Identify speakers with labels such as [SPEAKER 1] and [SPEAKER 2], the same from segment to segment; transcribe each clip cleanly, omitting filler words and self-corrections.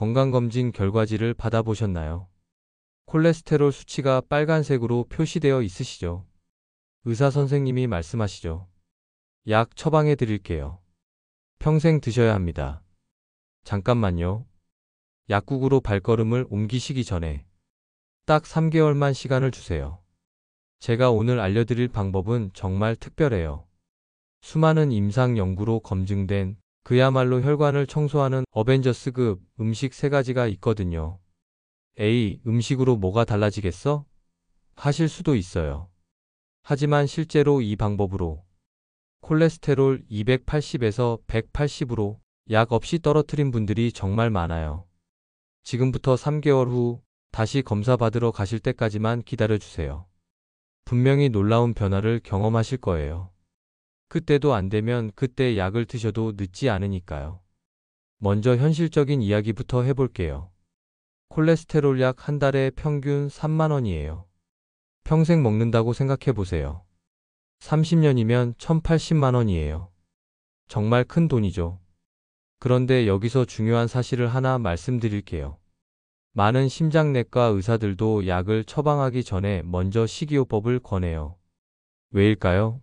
[SPEAKER 1] 건강검진 결과지를 받아보셨나요? 콜레스테롤 수치가 빨간색으로 표시되어 있으시죠? 의사 선생님이 말씀하시죠. 약 처방해 드릴게요. 평생 드셔야 합니다. 잠깐만요. 약국으로 발걸음을 옮기시기 전에 딱 3개월만 시간을 주세요. 제가 오늘 알려드릴 방법은 정말 특별해요. 수많은 임상 연구로 검증된 그야말로 혈관을 청소하는 어벤져스급 음식 3가지가 있거든요. 에이, 음식으로 뭐가 달라지겠어? 하실 수도 있어요. 하지만 실제로 이 방법으로 콜레스테롤 280에서 180으로 약 없이 떨어뜨린 분들이 정말 많아요. 지금부터 3개월 후 다시 검사 받으러 가실 때까지만 기다려주세요. 분명히 놀라운 변화를 경험하실 거예요. 그때도 안 되면 그때 약을 드셔도 늦지 않으니까요. 먼저 현실적인 이야기부터 해볼게요. 콜레스테롤 약 한 달에 평균 3만 원이에요. 평생 먹는다고 생각해 보세요. 30년이면 1,080만 원이에요. 정말 큰 돈이죠. 그런데 여기서 중요한 사실을 하나 말씀드릴게요. 많은 심장내과 의사들도 약을 처방하기 전에 먼저 식이요법을 권해요. 왜일까요?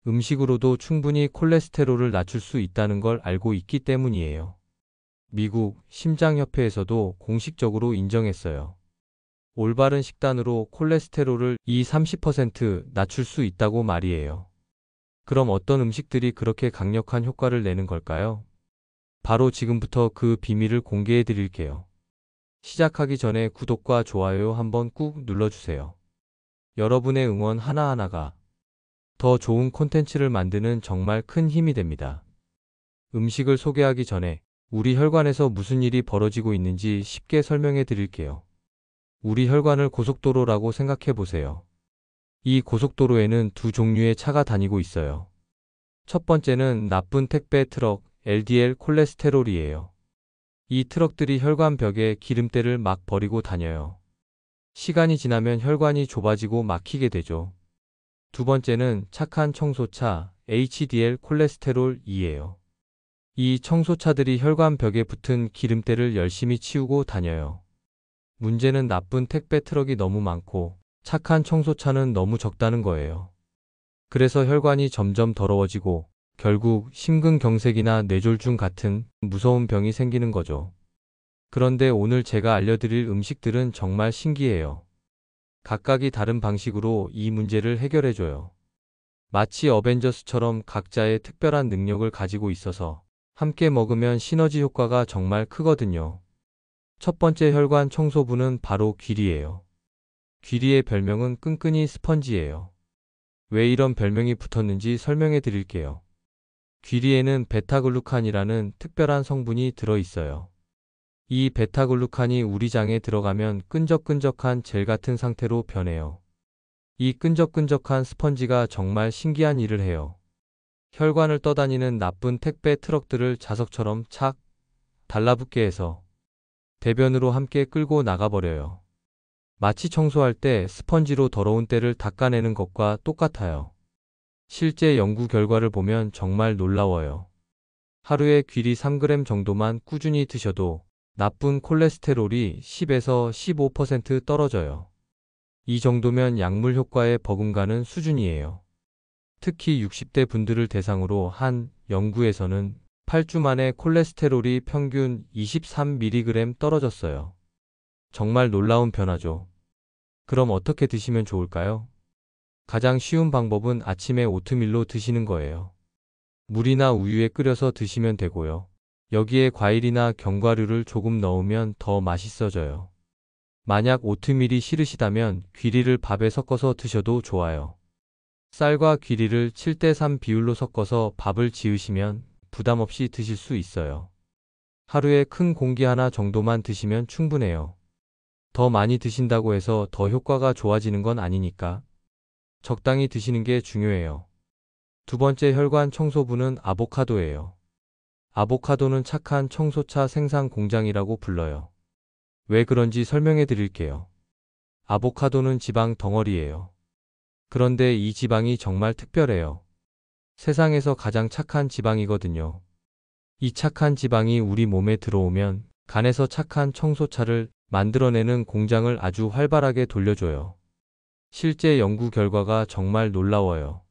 [SPEAKER 1] 음식으로도 충분히 콜레스테롤을 낮출 수 있다는 걸 알고 있기 때문이에요. 미국 심장협회에서도 공식적으로 인정했어요. 올바른 식단으로 콜레스테롤을 30% 낮출 수 있다고 말이에요. 그럼 어떤 음식들이 그렇게 강력한 효과를 내는 걸까요? 바로 지금부터 그 비밀을 공개해 드릴게요. 시작하기 전에 구독과 좋아요 한번 꾹 눌러주세요. 여러분의 응원 하나하나가 더 좋은 콘텐츠를 만드는 정말 큰 힘이 됩니다. 음식을 소개하기 전에 우리 혈관에서 무슨 일이 벌어지고 있는지 쉽게 설명해 드릴게요. 우리 혈관을 고속도로라고 생각해 보세요. 이 고속도로에는 두 종류의 차가 다니고 있어요. 첫 번째는 나쁜 택배 트럭, LDL 콜레스테롤이에요. 이 트럭들이 혈관 벽에 기름때를 막 버리고 다녀요. 시간이 지나면 혈관이 좁아지고 막히게 되죠. 두 번째는 착한 청소차, HDL 콜레스테롤이에요. 이 청소차들이 혈관 벽에 붙은 기름때를 열심히 치우고 다녀요. 문제는 나쁜 택배 트럭이 너무 많고 착한 청소차는 너무 적다는 거예요. 그래서 혈관이 점점 더러워지고 결국 심근경색이나 뇌졸중 같은 무서운 병이 생기는 거죠. 그런데 오늘 제가 알려드릴 음식들은 정말 신기해요. 각각이 다른 방식으로 이 문제를 해결해줘요. 마치 어벤져스처럼 각자의 특별한 능력을 가지고 있어서 함께 먹으면 시너지 효과가 정말 크거든요. 첫 번째 혈관 청소부는 바로 귀리예요. 귀리의 별명은 끈끈이 스펀지예요. 왜 이런 별명이 붙었는지 설명해 드릴게요. 귀리에는 베타글루칸이라는 특별한 성분이 들어있어요. 이 베타글루칸이 우리 장에 들어가면 끈적끈적한 젤 같은 상태로 변해요. 이 끈적끈적한 스펀지가 정말 신기한 일을 해요. 혈관을 떠다니는 나쁜 택배 트럭들을 자석처럼 착 달라붙게 해서 대변으로 함께 끌고 나가버려요. 마치 청소할 때 스펀지로 더러운 때를 닦아내는 것과 똑같아요. 실제 연구 결과를 보면 정말 놀라워요. 하루에 귀리 3g 정도만 꾸준히 드셔도 나쁜 콜레스테롤이 10에서 15% 떨어져요. 이 정도면 약물 효과에 버금가는 수준이에요. 특히 60대 분들을 대상으로 한 연구에서는 8주 만에 콜레스테롤이 평균 23mg 떨어졌어요. 정말 놀라운 변화죠. 그럼 어떻게 드시면 좋을까요? 가장 쉬운 방법은 아침에 오트밀로 드시는 거예요. 물이나 우유에 끓여서 드시면 되고요. 여기에 과일이나 견과류를 조금 넣으면 더 맛있어져요. 만약 오트밀이 싫으시다면 귀리를 밥에 섞어서 드셔도 좋아요. 쌀과 귀리를 7:3 비율로 섞어서 밥을 지으시면 부담 없이 드실 수 있어요. 하루에 큰 공기 하나 정도만 드시면 충분해요. 더 많이 드신다고 해서 더 효과가 좋아지는 건 아니니까 적당히 드시는 게 중요해요. 두 번째 혈관 청소부는 아보카도예요. 아보카도는 착한 청소차 생산 공장이라고 불러요. 왜 그런지 설명해 드릴게요. 아보카도는 지방 덩어리예요. 그런데 이 지방이 정말 특별해요. 세상에서 가장 착한 지방이거든요. 이 착한 지방이 우리 몸에 들어오면 간에서 착한 청소차를 만들어내는 공장을 아주 활발하게 돌려줘요. 실제 연구 결과가 정말 놀라워요.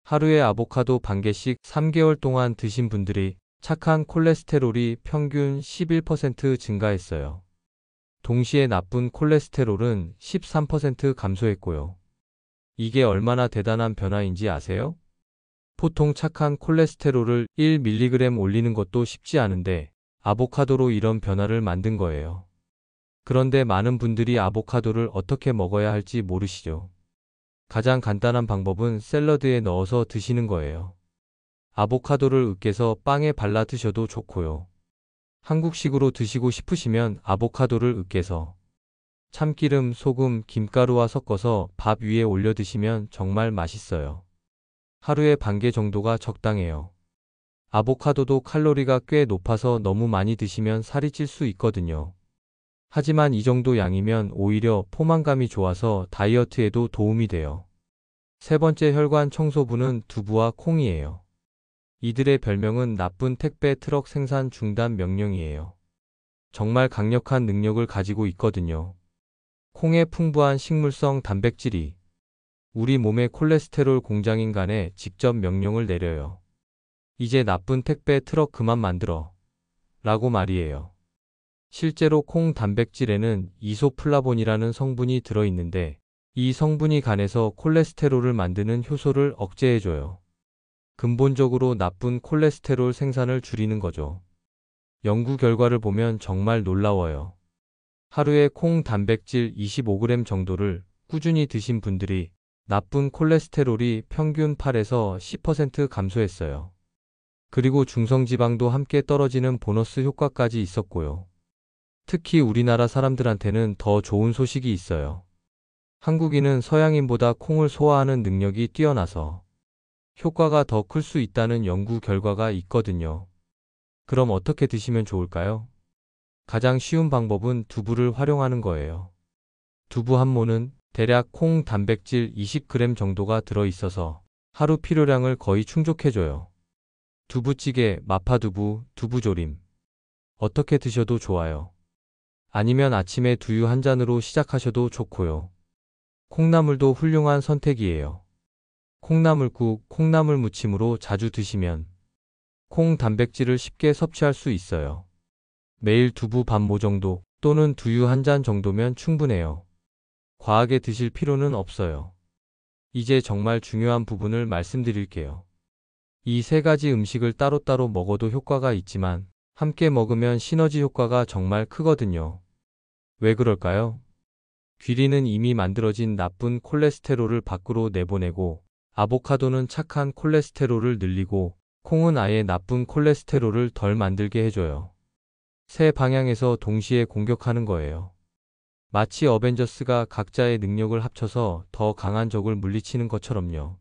[SPEAKER 1] 하루에 아보카도 반 개씩 3개월 동안 드신 분들이 착한 콜레스테롤이 평균 11% 증가했어요. 동시에 나쁜 콜레스테롤은 13% 감소했고요. 이게 얼마나 대단한 변화인지 아세요? 보통 착한 콜레스테롤을 1mg 올리는 것도 쉽지 않은데 아보카도로 이런 변화를 만든 거예요. 그런데 많은 분들이 아보카도를 어떻게 먹어야 할지 모르시죠? 가장 간단한 방법은 샐러드에 넣어서 드시는 거예요. 아보카도를 으깨서 빵에 발라 드셔도 좋고요. 한국식으로 드시고 싶으시면 아보카도를 으깨서 참기름, 소금, 김가루와 섞어서 밥 위에 올려 드시면 정말 맛있어요. 하루에 반 개 정도가 적당해요. 아보카도도 칼로리가 꽤 높아서 너무 많이 드시면 살이 찔 수 있거든요. 하지만 이 정도 양이면 오히려 포만감이 좋아서 다이어트에도 도움이 돼요. 세 번째 혈관 청소부는 두부와 콩이에요. 이들의 별명은 나쁜 택배 트럭 생산 중단 명령이에요. 정말 강력한 능력을 가지고 있거든요. 콩의 풍부한 식물성 단백질이 우리 몸의 콜레스테롤 공장인 간에 직접 명령을 내려요. 이제 나쁜 택배 트럭 그만 만들어. 라고 말이에요. 실제로 콩 단백질에는 이소플라본이라는 성분이 들어있는데 이 성분이 간에서 콜레스테롤을 만드는 효소를 억제해줘요. 근본적으로 나쁜 콜레스테롤 생산을 줄이는 거죠. 연구 결과를 보면 정말 놀라워요. 하루에 콩 단백질 25g 정도를 꾸준히 드신 분들이 나쁜 콜레스테롤이 평균 8에서 10% 감소했어요. 그리고 중성지방도 함께 떨어지는 보너스 효과까지 있었고요. 특히 우리나라 사람들한테는 더 좋은 소식이 있어요. 한국인은 서양인보다 콩을 소화하는 능력이 뛰어나서 효과가 더 클 수 있다는 연구 결과가 있거든요. 그럼 어떻게 드시면 좋을까요? 가장 쉬운 방법은 두부를 활용하는 거예요. 두부 한 모는 대략 콩 단백질 20g 정도가 들어있어서 하루 필요량을 거의 충족해줘요. 두부찌개, 마파두부, 두부조림. 어떻게 드셔도 좋아요. 아니면 아침에 두유 한 잔으로 시작하셔도 좋고요. 콩나물도 훌륭한 선택이에요. 콩나물국, 콩나물 무침으로 자주 드시면 콩 단백질을 쉽게 섭취할 수 있어요. 매일 두부 반 모 정도 또는 두유 한 잔 정도면 충분해요. 과하게 드실 필요는 없어요. 이제 정말 중요한 부분을 말씀드릴게요. 이 세 가지 음식을 따로따로 먹어도 효과가 있지만 함께 먹으면 시너지 효과가 정말 크거든요. 왜 그럴까요? 귀리는 이미 만들어진 나쁜 콜레스테롤을 밖으로 내보내고 아보카도는 착한 콜레스테롤을 늘리고 콩은 아예 나쁜 콜레스테롤을 덜 만들게 해줘요. 세 방향에서 동시에 공격하는 거예요. 마치 어벤져스가 각자의 능력을 합쳐서 더 강한 적을 물리치는 것처럼요.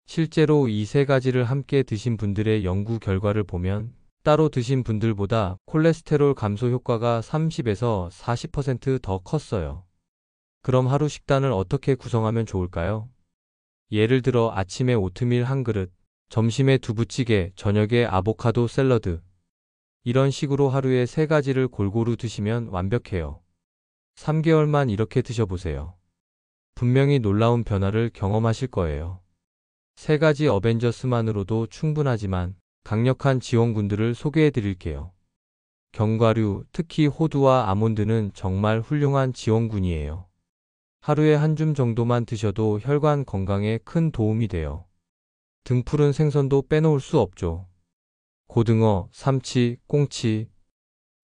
[SPEAKER 1] 실제로 이 세 가지를 함께 드신 분들의 연구 결과를 보면 따로 드신 분들보다 콜레스테롤 감소 효과가 30에서 40% 더 컸어요. 그럼 하루 식단을 어떻게 구성하면 좋을까요? 예를 들어 아침에 오트밀 한 그릇, 점심에 두부찌개, 저녁에 아보카도 샐러드. 이런 식으로 하루에 세 가지를 골고루 드시면 완벽해요. 3개월만 이렇게 드셔보세요. 분명히 놀라운 변화를 경험하실 거예요. 세 가지 어벤져스만으로도 충분하지만 강력한 지원군들을 소개해 드릴게요. 견과류, 특히 호두와 아몬드는 정말 훌륭한 지원군이에요. 하루에 한 줌 정도만 드셔도 혈관 건강에 큰 도움이 돼요. 등푸른 생선도 빼놓을 수 없죠. 고등어, 삼치, 꽁치.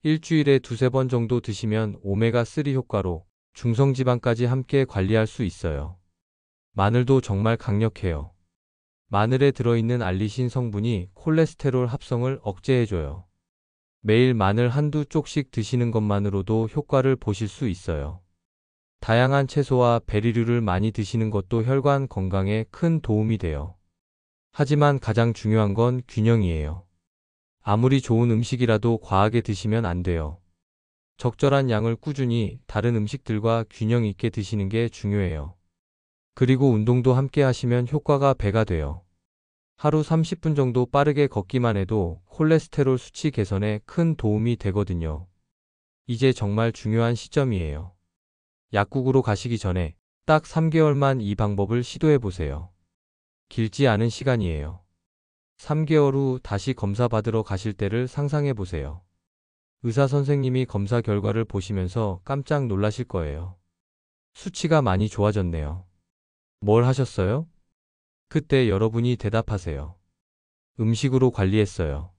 [SPEAKER 1] 일주일에 두세 번 정도 드시면 오메가3 효과로 중성지방까지 함께 관리할 수 있어요. 마늘도 정말 강력해요. 마늘에 들어있는 알리신 성분이 콜레스테롤 합성을 억제해줘요. 매일 마늘 한두 쪽씩 드시는 것만으로도 효과를 보실 수 있어요. 다양한 채소와 베리류를 많이 드시는 것도 혈관 건강에 큰 도움이 돼요. 하지만 가장 중요한 건 균형이에요. 아무리 좋은 음식이라도 과하게 드시면 안 돼요. 적절한 양을 꾸준히 다른 음식들과 균형 있게 드시는 게 중요해요. 그리고 운동도 함께 하시면 효과가 배가 돼요. 하루 30분 정도 빠르게 걷기만 해도 콜레스테롤 수치 개선에 큰 도움이 되거든요. 이제 정말 중요한 시점이에요. 약국으로 가시기 전에 딱 3개월만 이 방법을 시도해 보세요. 길지 않은 시간이에요. 3개월 후 다시 검사 받으러 가실 때를 상상해 보세요. 의사 선생님이 검사 결과를 보시면서 깜짝 놀라실 거예요. 수치가 많이 좋아졌네요. 뭘 하셨어요? 그때 여러분이 대답하세요. 음식으로 관리했어요.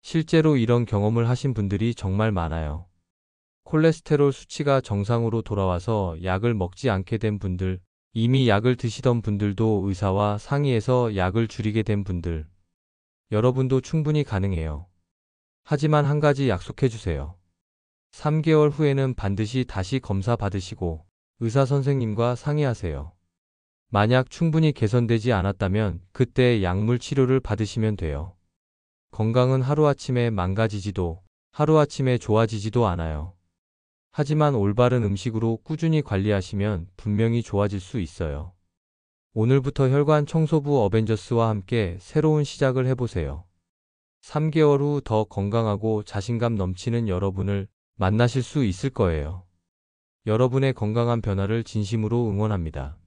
[SPEAKER 1] 실제로 이런 경험을 하신 분들이 정말 많아요. 콜레스테롤 수치가 정상으로 돌아와서 약을 먹지 않게 된 분들, 이미 약을 드시던 분들도 의사와 상의해서 약을 줄이게 된 분들, 여러분도 충분히 가능해요. 하지만 한 가지 약속해 주세요. 3개월 후에는 반드시 다시 검사 받으시고 의사 선생님과 상의하세요. 만약 충분히 개선되지 않았다면 그때 약물 치료를 받으시면 돼요. 건강은 하루아침에 망가지지도 하루아침에 좋아지지도 않아요. 하지만 올바른 음식으로 꾸준히 관리하시면 분명히 좋아질 수 있어요. 오늘부터 혈관 청소부 어벤져스와 함께 새로운 시작을 해보세요. 3개월 후 더 건강하고 자신감 넘치는 여러분을 만나실 수 있을 거예요. 여러분의 건강한 변화를 진심으로 응원합니다.